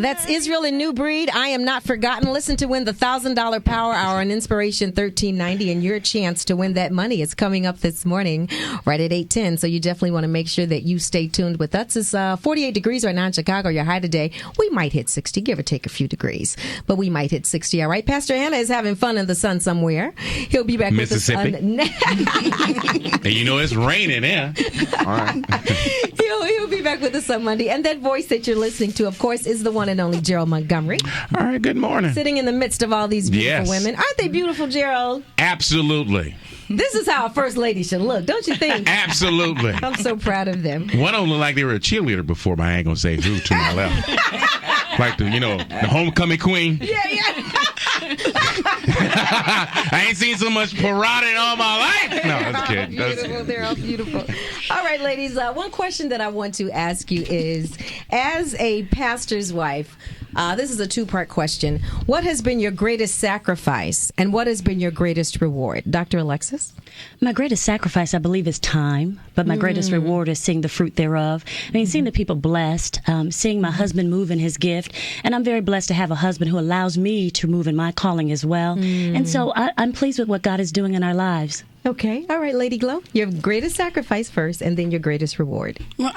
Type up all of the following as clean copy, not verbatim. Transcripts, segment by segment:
That's Israel and New Breed. I Am Not Forgotten. Listen to win the $1,000 Power Hour on Inspiration 1390, and your chance to win that money is coming up this morning right at 8:10. So you definitely want to make sure that you stay tuned with us. It's 48 degrees right now in Chicago. Your high today. We might hit 60, give or take a few degrees, but we might hit 60. All right. Pastor Hannah is having fun in the sun somewhere. He'll be back with us. Mississippi. And you know it's raining there. All right. He'll be back with us on Monday. And that voice that you're listening to, of course, is the one and only Gerald Montgomery. All right, good morning. Sitting in the midst of all these beautiful women. Aren't they beautiful, Gerald? Absolutely. This is how a first lady should look, don't you think? Absolutely. I'm so proud of them. One of them looked like they were a cheerleader before, but I ain't going to say who to my left. Like the homecoming queen. Yeah. I ain't seen so much parade in all my life. No, that's good. Beautiful. They're all beautiful. All right, ladies. One question that I want to ask you is, as a pastor's wife, this is a two-part question. What has been your greatest sacrifice, and what has been your greatest reward? Dr. Alexis? My greatest sacrifice, I believe, is time, but my greatest reward is seeing the fruit thereof. I mean, seeing the people blessed, seeing my husband move in his gift, and I'm very blessed to have a husband who allows me to move in my calling as well. And so I'm pleased with what God is doing in our lives. Okay. All right, Lady Glow. Your greatest sacrifice first, and then your greatest reward. Well,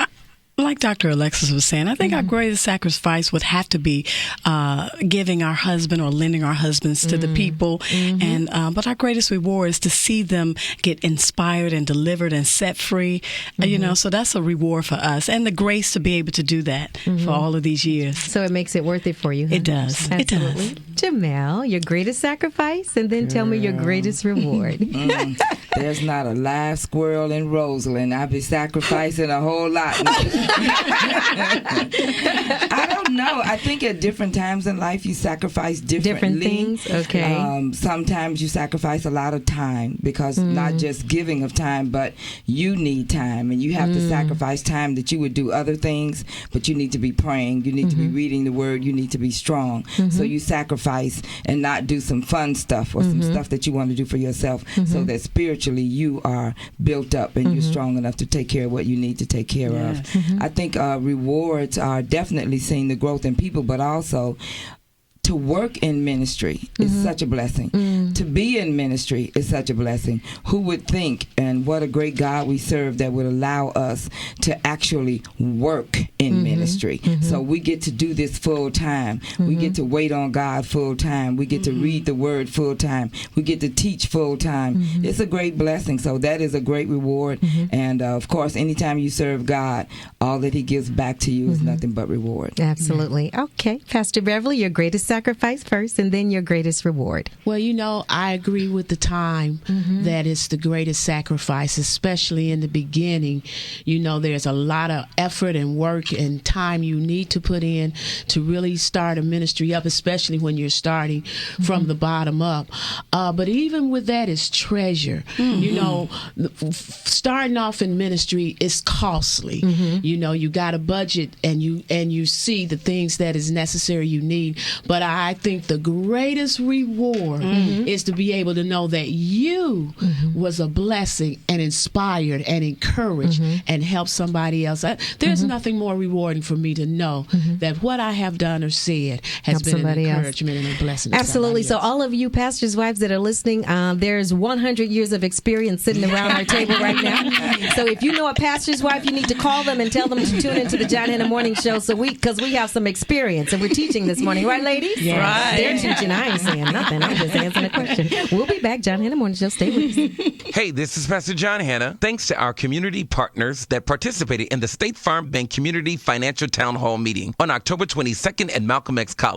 like Dr. Alexis was saying, I think our greatest sacrifice would have to be giving our husband or lending our husbands to the people. And but our greatest reward is to see them get inspired and delivered and set free. So that's a reward for us, and the grace to be able to do that for all of these years. So it makes it worth it for you. Huh? It does. Absolutely. It does. Jamel, your greatest sacrifice, and then tell me your greatest reward. There's not a live squirrel in Roseland. I'll be sacrificing a whole lot. I don't know. I think at different times in life you sacrifice different things. Okay. Sometimes you sacrifice a lot of time, because not just giving of time, but you need time, and you have to sacrifice time that you would do other things, but you need to be praying. You need to be reading the word. You need to be strong. So you sacrifice and not do some fun stuff or some stuff that you want to do for yourself, so that spiritually you are built up and you're strong enough to take care of what you need to take care of. I think rewards are definitely seeing the growth in people, but also to work in ministry is such a blessing. To be in ministry is such a blessing. Who would think, and what a great God we serve, that would allow us to actually work in ministry. So we get to do this full time. We get to wait on God full time. We get to read the word full time. We get to teach full time. It's a great blessing. So that is a great reward. And of course, anytime you serve God, all that he gives back to you is nothing but reward. Absolutely. Okay. Pastor Beverly, your greatest sacrifice first, and then your greatest reward. Well, I agree with the time that is the greatest sacrifice, especially in the beginning. There's a lot of effort and work and time you need to put in to really start a ministry up, especially when you're starting from the bottom up. But even with that is treasure. Starting off in ministry is costly. You got a budget, and you see the things that is necessary you need. But I think the greatest reward is to be able to know that you was a blessing and inspired and encouraged and helped somebody else. There's nothing more rewarding for me to know that what I have done or said has been an encouragement and a blessing. Absolutely. To so all of you pastors' wives that are listening, there's 100 years of experience sitting around our table right now. So if you know a pastor's wife, you need to call them and tell them to tune into the John Hannah Morning Show, because we have some experience and we're teaching this morning. Right, ladies? Yes. Right. They're teaching. I ain't saying nothing. I'm just answering a question. We'll be back. John Hannah Morning Show. Stay with us. Hey, this is Pastor John Hannah. Thanks to our community partners that participated in the State Farm Bank Community Financial Town Hall meeting on October 22nd at Malcolm X College.